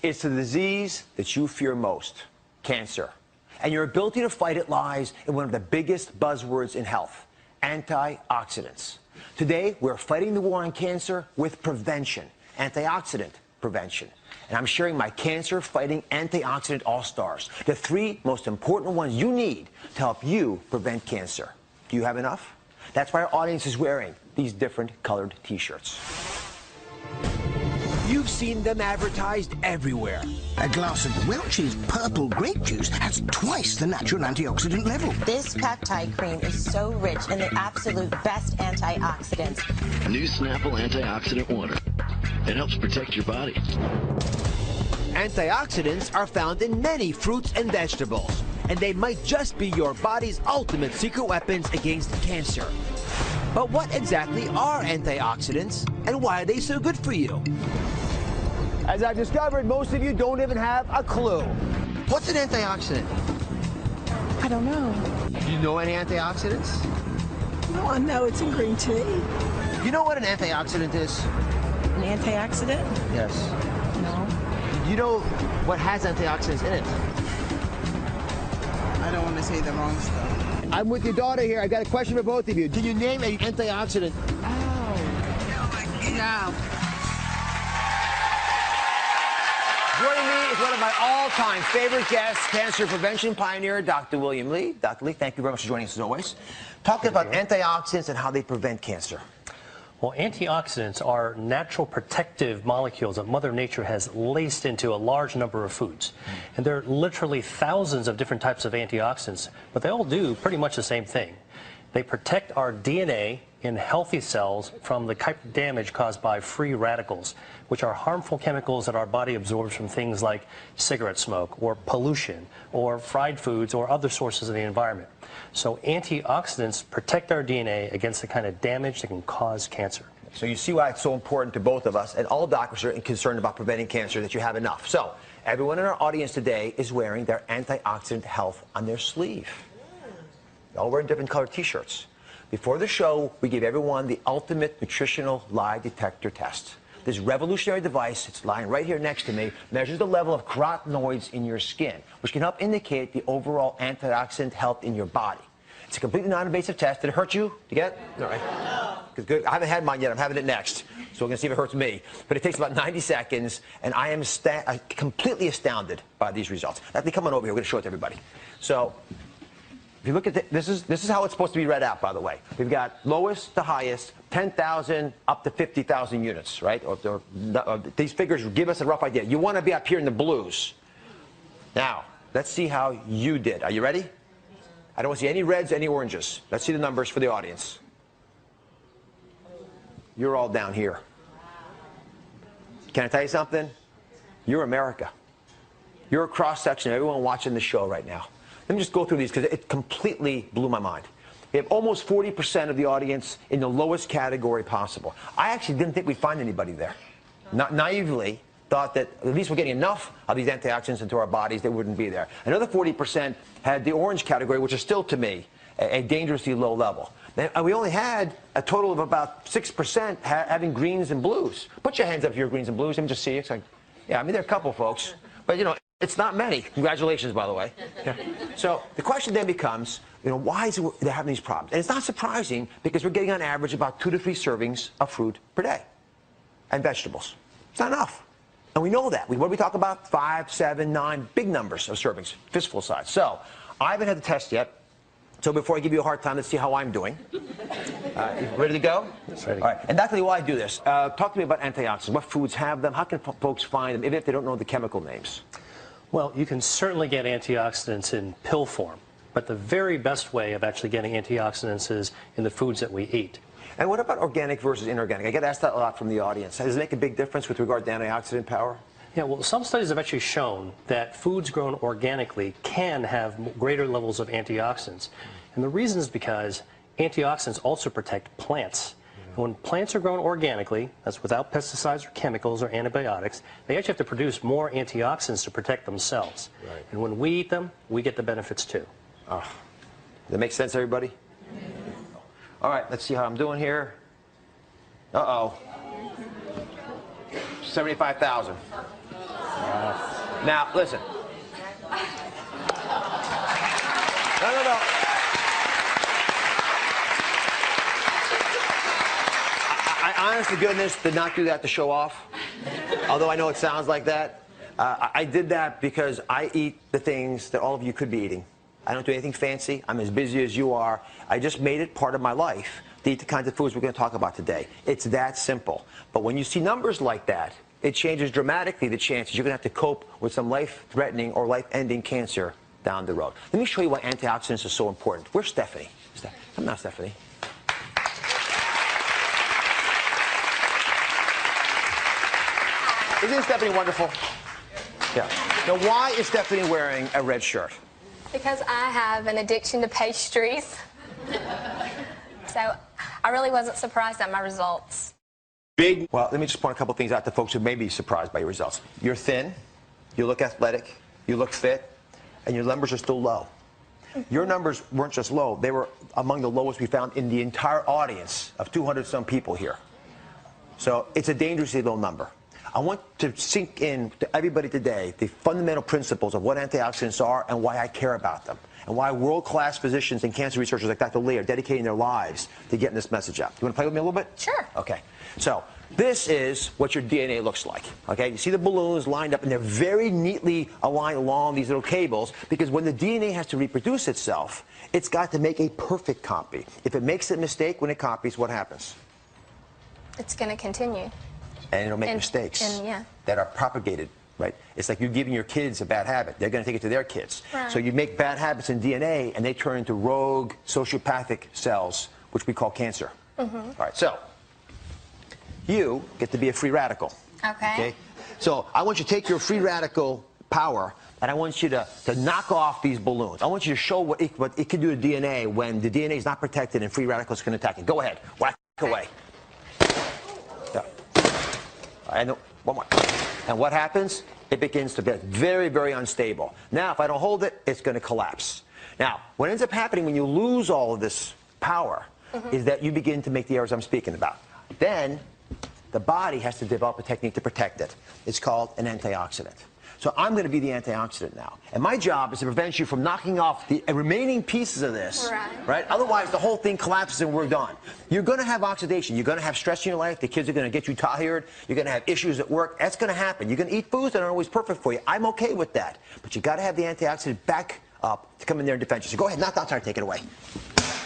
It's the disease that you fear most, cancer. And your ability to fight it lies in one of the biggest buzzwords in health, antioxidants. Today, we're fighting the war on cancer with prevention, antioxidant prevention. And I'm sharing my cancer-fighting antioxidant all-stars, the 3 most important ones you need to help you prevent cancer. Do you have enough? That's why our audience is wearing these different colored T-shirts. You've seen them advertised everywhere. A glass of Welch's purple grape juice has twice the natural antioxidant level. This peptide cream is so rich in the absolute best antioxidants. New Snapple Antioxidant Water. It helps protect your body. Antioxidants are found in many fruits and vegetables, and they might just be your body's ultimate secret weapons against cancer. But what exactly are antioxidants, and why are they so good for you? As I've discovered, most of you don't even have a clue. What's an antioxidant? I don't know. Do you know any antioxidants? No, I know it's in green tea. You know what an antioxidant is? An antioxidant? Yes. No. You know what has antioxidants in it? I don't want to say the wrong stuff. I'm with your daughter here. I got a question for both of you. Can you name an antioxidant? Oh. No. Joining me is one of my all-time favorite guests, cancer prevention pioneer, Dr. William Lee. Dr. Lee, thank you very much for joining us as always. Talking about antioxidants and how they prevent cancer. Well, antioxidants are natural protective molecules that Mother Nature has laced into a large number of foods. And there are literally thousands of different types of antioxidants, but they all do pretty much the same thing. They protect our DNA in healthy cells from the type of damage caused by free radicals, which are harmful chemicals that our body absorbs from things like cigarette smoke or pollution or fried foods or other sources of the environment. So antioxidants protect our DNA against the kind of damage that can cause cancer. So you see why it's so important to both of us, and all doctors are concerned about preventing cancer, that you have enough. So everyone in our audience today is wearing their antioxidant health on their sleeve. They're all wearing different colored T-shirts. Before the show, we gave everyone the ultimate nutritional lie detector test. This revolutionary device, it's lying right here next to me, measures the level of carotenoids in your skin, which can help indicate the overall antioxidant health in your body. It's a completely non-invasive test. Did it hurt you? Did you get it? All right. No. Good. I haven't had mine yet. I'm having it next. So we're going to see if it hurts me. But it takes about 90 seconds, and I am completely astounded by these results. Now, come on over here. We're going to show it to everybody. So if you look at this is how it's supposed to be read out, by the way. We've got lowest to highest, 10,000 up to 50,000 units, right? These figures give us a rough idea. You want to be up here in the blues. Now, let's see how you did. Are you ready? I don't want to see any reds, any oranges. Let's see the numbers for the audience. You're all down here. Can I tell you something? You're America. You're a cross-section of everyone watching the show right now. Let me just go through these because it completely blew my mind. We have almost 40% of the audience in the lowest category possible. I actually didn't think we'd find anybody there. Not naively thought that at least we're getting enough of these antioxidants into our bodies that wouldn't be there. Another 40% had the orange category, which is still, to me, a dangerously low level. And we only had a total of about 6% having greens and blues. Put your hands up if you're greens and blues. Let me just see. It's like, yeah, I mean, there are a couple folks. But, you know, it's not many. Congratulations, by the way. Yeah. So the question then becomes, you know, why is it they're having these problems? And it's not surprising because we're getting on average about 2 to 3 servings of fruit per day and vegetables. It's not enough. And we know that. What do we talk about? 5, 7, 9, big numbers of servings, fistful size. So I haven't had the test yet. So before I give you a hard time, let's see how I'm doing. Ready to go? Yes, ready. All right. And Dr. Lee, why I do this? Talk to me about antioxidants. What foods have them? How can folks find them, even if they don't know the chemical names? Well, you can certainly get antioxidants in pill form, but the very best way of actually getting antioxidants is in the foods that we eat. And what about organic versus inorganic? I get asked that a lot from the audience. Does it make a big difference with regard to antioxidant power? Yeah, well, some studies have actually shown that foods grown organically can have greater levels of antioxidants. And the reason is because antioxidants also protect plants. And when plants are grown organically, that's without pesticides or chemicals or antibiotics, they actually have to produce more antioxidants to protect themselves. Right. And when we eat them, we get the benefits too. Does that make sense, everybody? All right, let's see how I'm doing here. Uh-oh. 75,000. Now, listen. No. I honest to goodness did not do that to show off, although I know it sounds like that. I did that because I eat the things that all of you could be eating. I don't do anything fancy. I'm as busy as you are. I just made it part of my life to eat the kinds of foods we're going to talk about today. It's that simple. But when you see numbers like that, it changes dramatically the chances you're going to have to cope with some life-threatening or life-ending cancer down the road. Let me show you why antioxidants are so important. Where's Stephanie? Come now, Stephanie. Isn't Stephanie wonderful? Yeah. Now, why is Stephanie wearing a red shirt? Because I have an addiction to pastries. So I really wasn't surprised at my results. Well, let me just point a couple things out to folks who may be surprised by your results. You're thin, you look athletic, you look fit, and your numbers are still low. Your numbers weren't just low, they were among the lowest we found in the entire audience of 200-some people here. So it's a dangerously low number. I want to sink in to everybody today the fundamental principles of what antioxidants are and why I care about them, and why world-class physicians and cancer researchers like Dr. Lee are dedicating their lives to getting this message out. You want to play with me a little bit? Sure. Okay. So this is what your DNA looks like. Okay. You see the balloons lined up, and they're very neatly aligned along these little cables, because when the DNA has to reproduce itself, it's got to make a perfect copy. If it makes a mistake when it copies, what happens? It's going to continue. And it'll make mistakes that are propagated, right? It's like you're giving your kids a bad habit. They're going to take it to their kids. Right. So you make bad habits in DNA, and they turn into rogue sociopathic cells, which we call cancer. Mm-hmm. All right, so you get to be a free radical. Okay. So I want you to take your free radical power, and I want you to knock off these balloons. I want you to show what it can do to DNA when the DNA is not protected and free radicals can attack it. Go ahead. Whack away. Yeah. And one more. And what happens? It begins to get very, very unstable. Now, if I don't hold it, it's going to collapse. Now, what ends up happening when you lose all of this power is that you begin to make the errors I'm speaking about. Then the body has to develop a technique to protect it. It's called an antioxidant. So I'm going to be the antioxidant now. And my job is to prevent you from knocking off the remaining pieces of this. Right? Otherwise, the whole thing collapses and we're done. You're going to have oxidation. You're going to have stress in your life. The kids are going to get you tired. You're going to have issues at work. That's going to happen. You're going to eat foods that aren't always perfect for you. I'm okay with that. But you got to have the antioxidant back up to come in there and defend you. So go ahead, knock down, try to take it away.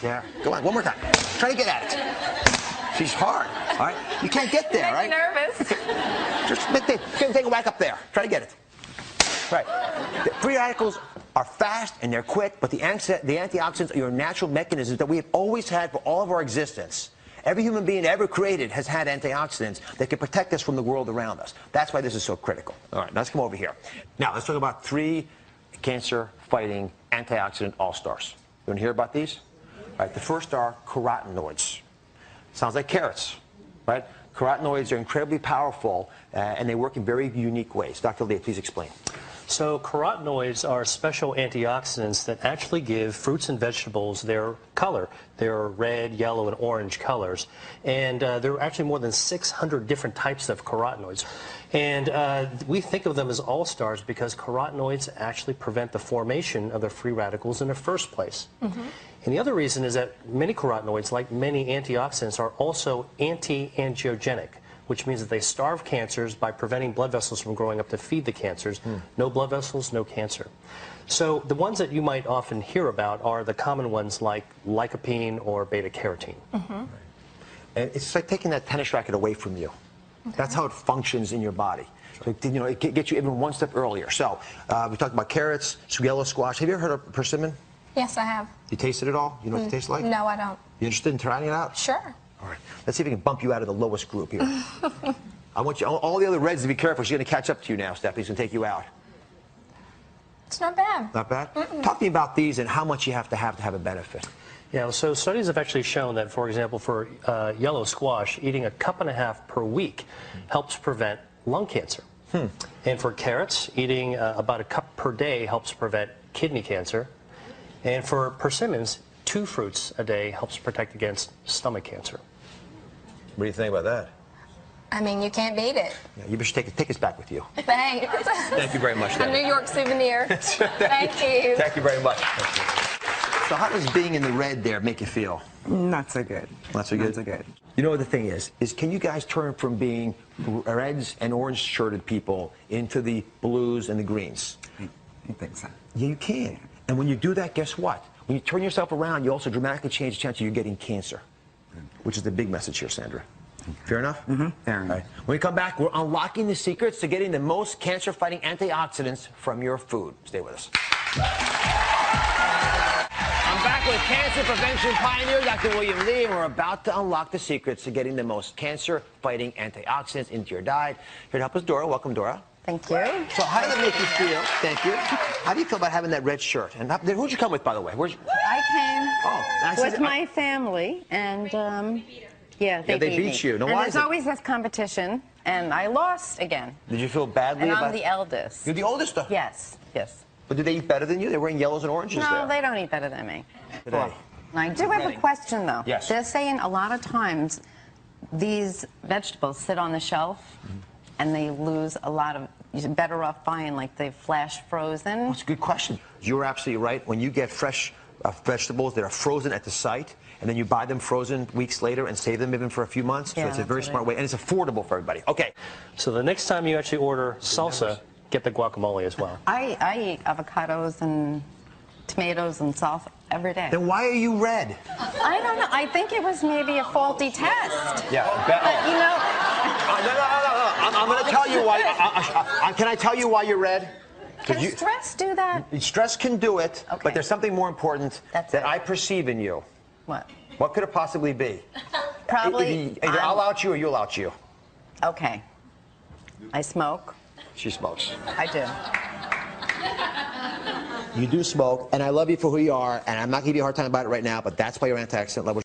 Yeah. Go on, one more time. Try to get at it. She's hard. All right? You can't get there, right? Nervous. Just take it back up there. Try to get it. Right. The free radicals are fast and they're quick, but the antioxidants are your natural mechanisms that we have always had for all of our existence. Every human being ever created has had antioxidants that can protect us from the world around us. That's why this is so critical. All right, now let's come over here. Now, let's talk about 3 cancer-fighting antioxidant all-stars. You want to hear about these? All right, the first are carotenoids. Sounds like carrots, right? Carotenoids are incredibly powerful, and they work in very unique ways. Dr. Lee, please explain. So carotenoids are special antioxidants that actually give fruits and vegetables their color. They're red, yellow, and orange colors. And there are actually more than 600 different types of carotenoids. And we think of them as all-stars because carotenoids actually prevent the formation of the free radicals in the first place. Mm-hmm. And the other reason is that many carotenoids, like many antioxidants, are also anti-angiogenic, which means that they starve cancers by preventing blood vessels from growing up to feed the cancers. No blood vessels, no cancer. So the ones that you might often hear about are the common ones like lycopene or beta-carotene. Mm-hmm. And it's like taking that tennis racket away from you. Okay. That's how it functions in your body. So, you know, it gets you even one step earlier. So we talked about carrots, yellow squash. Have you ever heard of persimmon? Yes, I have. You tasted it all? You know what it tastes like? No, I don't. You interested in trying it out? Sure. All right. Let's see if we can bump you out of the lowest group here. I want you, all the other reds to be careful. She's going to catch up to you now, Stephanie. She's going to take you out. It's not bad. Not bad? Talk to me about these and how much you have to have a benefit. Yeah, so studies have actually shown that, for example, for yellow squash, eating 1.5 cups per week helps prevent lung cancer. And for carrots, eating about 1 cup per day helps prevent kidney cancer. And for persimmons, 2 fruits a day helps protect against stomach cancer. What do you think about that? I mean, you can't beat it. Yeah, you should take us back with you. Thanks. Thank you very much, A Debbie. New York souvenir. Thank you. Thank you very much. So how does being in the red there make you feel? Not so good. Not so good? Not so good. You know what the thing is can you guys turn from being reds and orange shirted people into the blues and the greens? I think so. Yeah, you can. And when you do that, guess what? When you turn yourself around, you also dramatically change the chance of you getting cancer, which is the big message here, Sandra. Fair enough? Mm-hmm. Fair enough. All right. When we come back, we're unlocking the secrets to getting the most cancer-fighting antioxidants from your food. Stay with us. I'm back with cancer prevention pioneer, Dr. William Lee, and we're about to unlock the secrets to getting the most cancer-fighting antioxidants into your diet. Here to help us, Dora. Welcome, Dora. Thank you. So how does it make you feel? Thank you. How do you feel about having that red shirt? And who'd you come with, by the way? I came Oh, with my family, and yeah, they beat me. you. Now, and why there's is it? always this competition, and I lost again. Did you feel badly And about I'm the eldest. You're the oldest, though? Yes, yes. But do they eat better than you? They're wearing yellows and oranges No, there. they don't eat better than me. Today. I do have a question, though. Yes. They're saying a lot of times these vegetables sit on the shelf, and they lose a lot of. You're better off buying like they flash frozen. That's a good question. You're absolutely right. When you get fresh vegetables that are frozen at the site, and then you buy them frozen weeks later and save them even for a few months, so Yeah, it's a very that's smart way, and it's affordable for everybody. Okay. So the next time you actually order salsa, get the guacamole as well. I eat avocados and tomatoes and salsa every day. Then why are you red? I don't know. I think it was maybe a faulty test. Yeah. But, you know, No. I'm going to tell you why. Can I tell you why you're red? can stress do that? Stress can do it, Okay. but there's something more important That's that it. I perceive in you. What? What could it possibly be? Probably. Either I'll out you or you'll out you. Okay. I smoke. She smokes. I do. You do smoke, and I love you for who you are, and I'm not giving you a hard time about it right now, but that's why your antioxidant level